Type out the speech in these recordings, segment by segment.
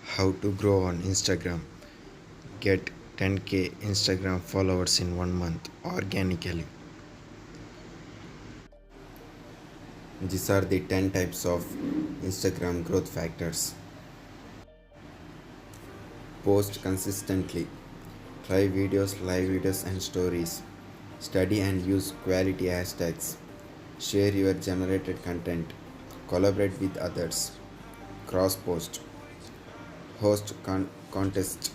How to grow on Instagram. Get 10k Instagram followers in 1 month organically. These are the 10 types of Instagram growth factors. Post consistently. Try videos, live videos, and stories. Study and use quality hashtags. Share your generated content. Collaborate with others. Cross post. Host contests.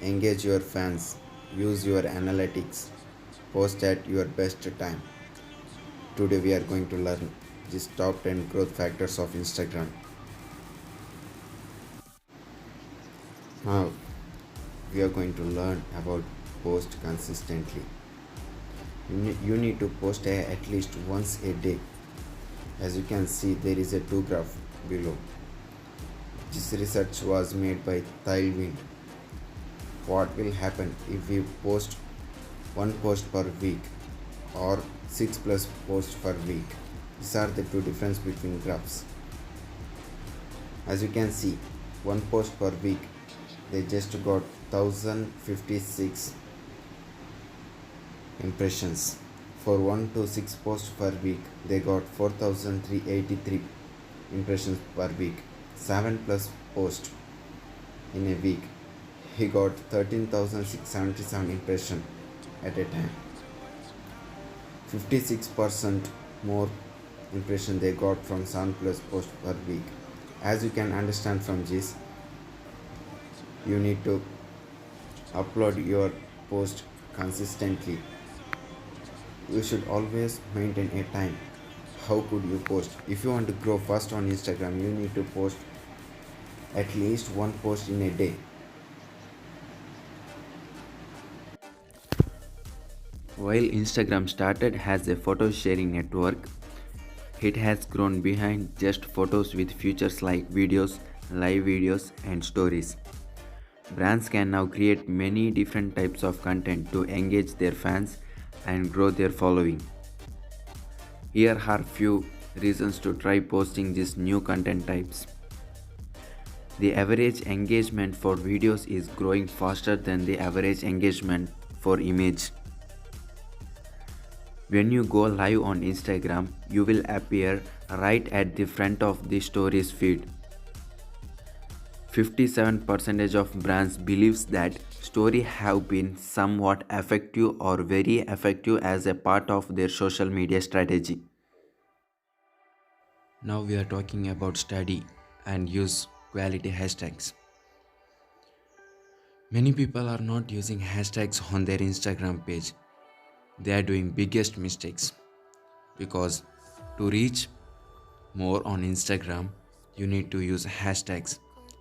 Engage your fans. Use your analytics. Post at your best time. Today we are going to learn these top 10 growth factors of Instagram. Now we are going to learn about post consistently. You need to post at least once a day. As you can see, there is a two graph below. This research was made by Tailwind. What will happen if we post one post per week or 6 plus posts per week? These are the two difference between graphs. As you can see, one post per week, they just got 1056 impressions. For 1 to 6 posts per week, they got 4383 impressions per week. 7 plus post in a week, he got 13,677 impressions at a time. 56% more impression they got from 7 plus post per week. As you can understand from this, you need to upload your post consistently. You should always maintain a time. How could you post? If you want to grow fast on Instagram, you need to post at least one post in a day. While Instagram started as a photo sharing network, it has grown behind just photos with features like videos, live videos, and stories. Brands can now create many different types of content to engage their fans and grow their following. Here are few reasons to try posting these new content types. The average engagement for videos is growing faster than the average engagement for image. When you go live on Instagram, you will appear right at the front of the stories feed. 57% of brands believes that story have been somewhat effective or very effective as a part of their social media strategy. Now we are talking about study and use quality hashtags. Many people are not using hashtags on their Instagram page. They are doing biggest mistakes because to reach more on Instagram, you need to use hashtags.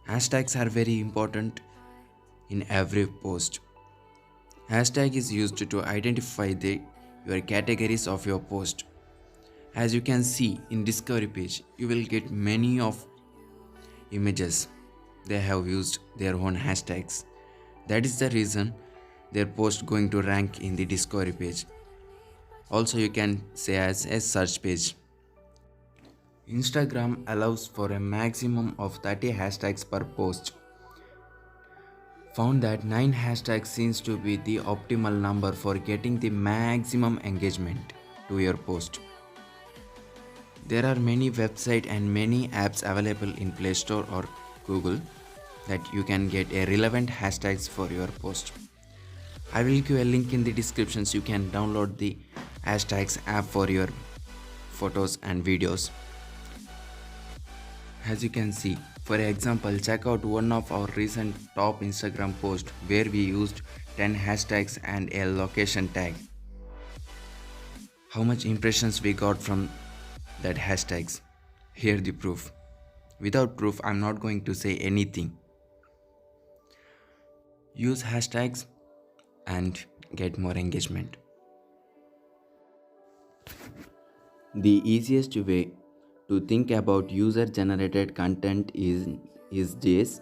Hashtags are very important in every post. Hashtag is used to identify your categories of your post. As you can see in discovery page, you will get many of images. They have used their own hashtags. That is the reason their post going to rank in the discovery page. Also, you can say as a search page. Instagram allows for a maximum of 30 hashtags per post. Found that 9 hashtags seems to be the optimal number for getting the maximum engagement to your post. There are many websites and many apps available in Play Store or Google that you can get a relevant hashtags for your post. I will give a link in the description so you can download the hashtags app for your photos and videos. As you can see, for example, check out one of our recent top Instagram posts where we used 10 hashtags and a location tag. How much impressions we got from that hashtags? Here the proof. Without proof, I'm not going to say anything. Use hashtags and get more engagement. The easiest way to think about user generated content is this: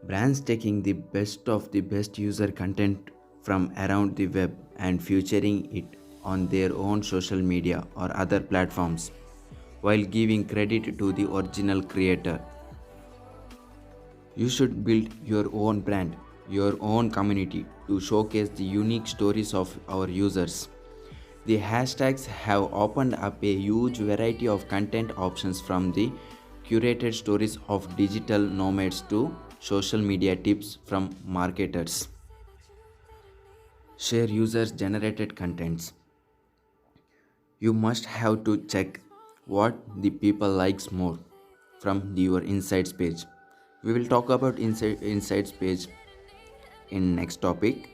brands taking the best of the best user content from around the web and featuring it on their own social media or other platforms while giving credit to the original creator. You should build your own brand, your own community to showcase the unique stories of our users. The hashtags have opened up a huge variety of content options, from the curated stories of digital nomads to social media tips from marketers. Share users generated contents. You must have to check what the people likes more from your insights page. We will talk about insights page in next topic.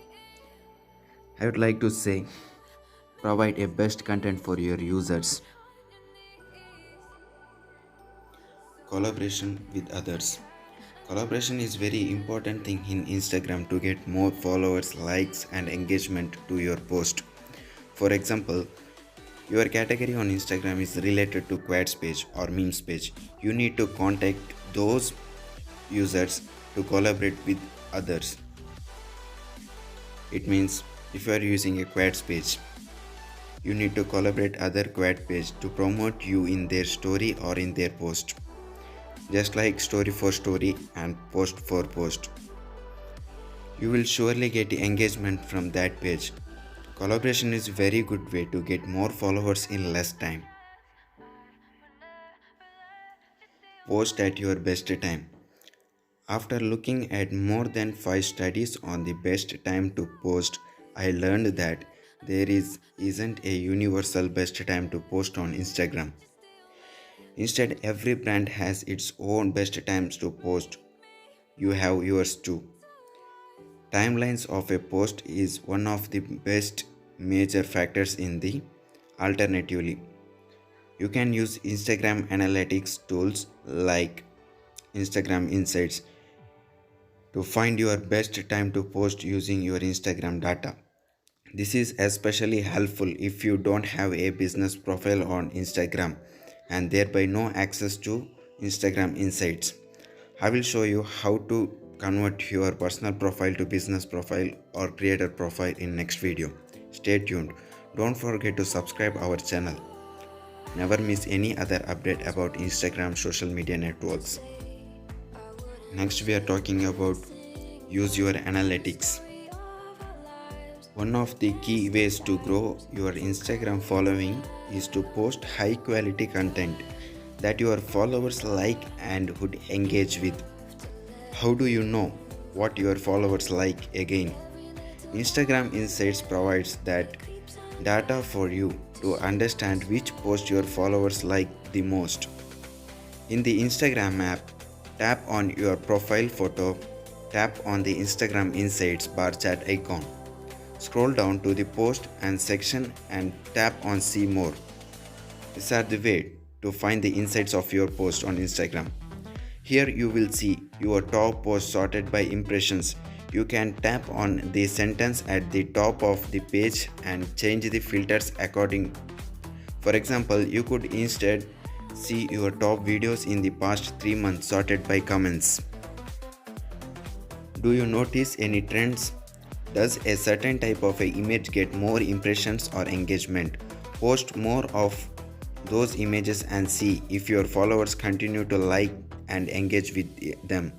I would like to say, provide a best content for your users. Collaboration with others. Collaboration is very important thing in Instagram to get more followers, likes and engagement to your post. For example, your category on Instagram is related to quads page or memes page. You need to contact those users to collaborate with others. It means if you are using a quads page, you need to collaborate other quad page to promote you in their story or in their post. Just like story for story and post for post. You will surely get engagement from that page. Collaboration is a very good way to get more followers in less time. Post at your best time. After looking at more than 5 studies on the best time to post, I learned that isn't a universal best time to post on Instagram. Instead, every brand has its own best times to post. You have yours too. Timelines of a post is one of the best major factors in the alternatively. You can use Instagram analytics tools like Instagram Insights to find your best time to post using your Instagram data. This is especially helpful if you don't have a business profile on Instagram and thereby no access to Instagram Insights. I will show you how to convert your personal profile to business profile or creator profile in next video. Stay tuned. Don't forget to subscribe our channel. Never miss any other update about Instagram social media networks. Next we are talking about use your analytics. One of the key ways to grow your Instagram following is to post high quality content that your followers like and would engage with. How do you know what your followers like again? Instagram Insights provides that data for you to understand which post your followers like the most. In the Instagram app, tap on your profile photo, tap on the Instagram Insights bar chat icon. Scroll down to the post and section and tap on see more. These are the way to find the insights of your post on Instagram. Here you will see your top post sorted by impressions. You can tap on the sentence at the top of the page and change the filters according. For example, you could instead see your top videos in the past 3 months sorted by comments. Do you notice any trends? Does a certain type of a image get more impressions or engagement? Post more of those images and see if your followers continue to like and engage with them.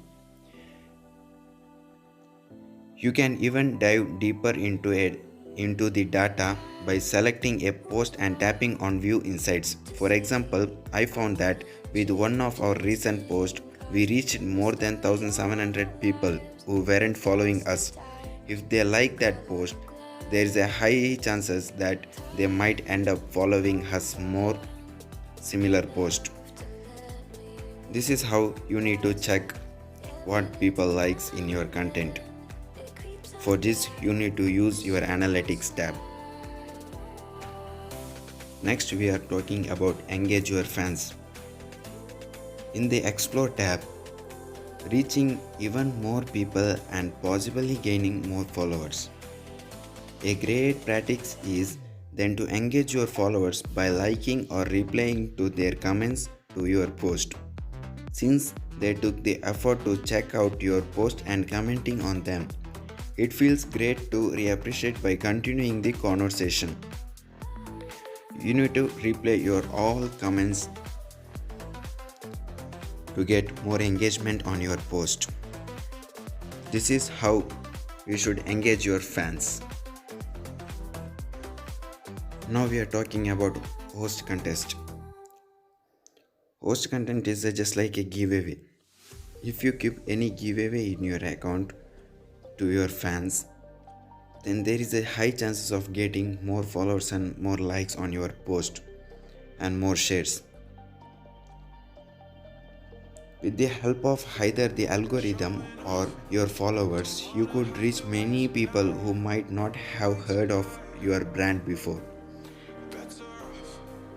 You can even dive deeper into the data by selecting a post and tapping on view insights. For example, I found that with one of our recent posts, we reached more than 1700 people who weren't following us. If they like that post, there is a high chances that they might end up following us more similar post. This is how you need to check what people likes in your content. For this, you need to use your analytics tab. Next, we are talking about engage your fans. In the explore tab, reaching even more people and possibly gaining more followers. A great practice is then to engage your followers by liking or replying to their comments to your post. Since they took the effort to check out your post and commenting on them, it feels great to reappreciate by continuing the conversation. You need to replay your all comments to get more engagement on your post. This is how you should engage your fans. Now we are talking about host contest. Host content is just like a giveaway. If you keep any giveaway in your account to your fans, then there is a high chances of getting more followers and more likes on your post and more shares. With the help of either the algorithm or your followers, you could reach many people who might not have heard of your brand before.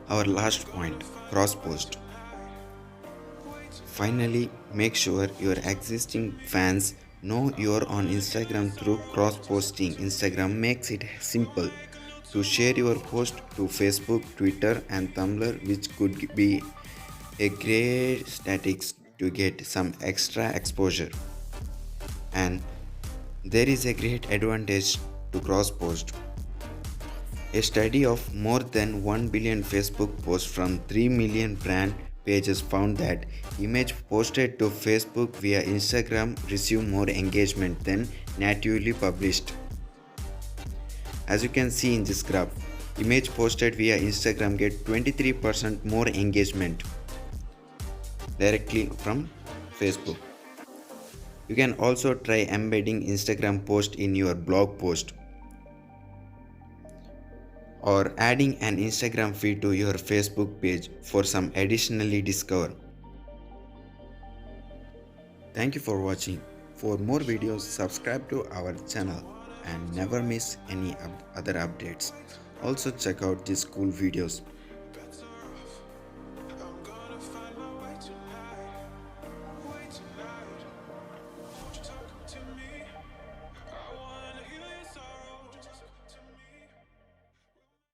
Our last point, cross post. Finally, make sure your existing fans know you're on Instagram through cross posting. Instagram makes it simple to share your post to Facebook, Twitter, and Tumblr, which could be a great statistics to get some extra exposure. And there is a great advantage to cross post. A study of more than 1 billion Facebook posts from 3 million brand pages found that image posted to Facebook via Instagram receive more engagement than natively published. As you can see in this graph, image posted via Instagram get 23% more engagement directly from Facebook. You can also try embedding Instagram post in your blog post or adding an Instagram feed to your Facebook page for some additionally discover. Thank you for watching. For more videos, subscribe to our channel and never miss any other updates. Also check out these cool videos.